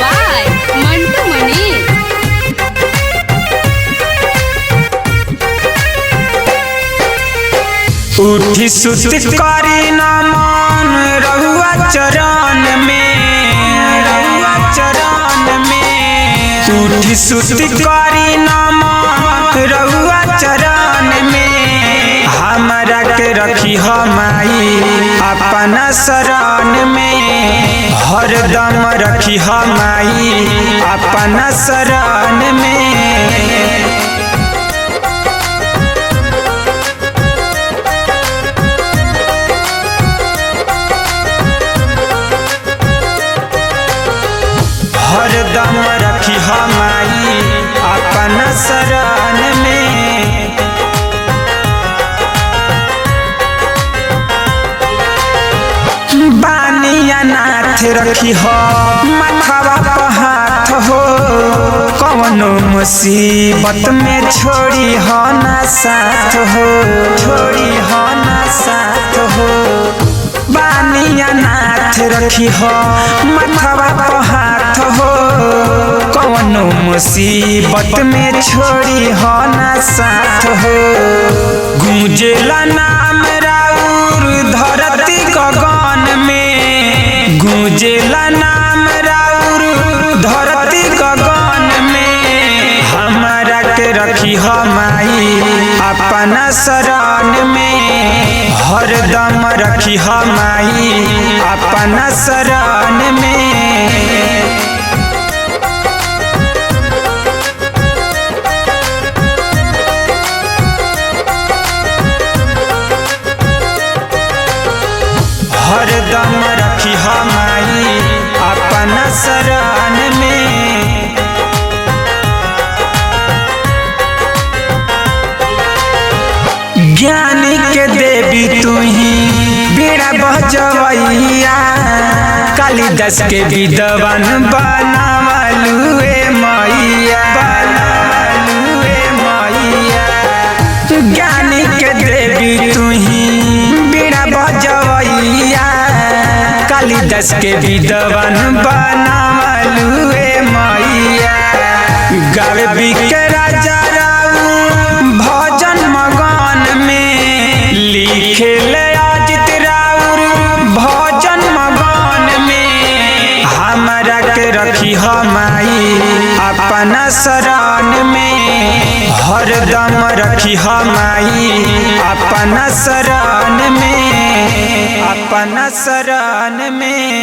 by Mantu Mani. उठी सुत करी नमन रहुआ चरण में, रहुआ चरण में। उठी सुत करी नमन रहुआ चरण में। हमरा के रखी हमाई अपना शरण में, हरदम रखी हमाई अपना शरण में। हरदम रखी हमाई अपना शरण में। बानिया नाथ रखी हो मथवा पर हाथ हो, कौनो मुसीबत में छोड़ी हो ना साथ हो, छोड़ी हो ना साथ हो। बानिया नाथ रखी हो मथवा पर हाथ हो, कौनो मुसीबत में छोड़ी हो ना साथ हो। गूंजेला नाम राउर धरती गगन में, गूंजेला नाम राउर धरती गगन में। हमरा के रखी हमाई अपना शरण में, हरदम रखी हमाई अपना शरण में। हरदम रखी हमाई अपना शरण में। ज्ञानी के देवी तू ही बीड़ा बजवैया, कालिदास के विद्वान बनावलुए मैया, बनावलुए मैया। ज्ञानी के देवी तू ही बीड़ा बजवैया, कालिदास के विद्वान बनावलुए मैया। गावे बिके राजा भजन मगन में, लिखे ले अजित राउर भजन मगन में। हमरा के रखी हमाई अपना शरण में, हरदम रखी हमाई अपना शरण में, अपना शरण में।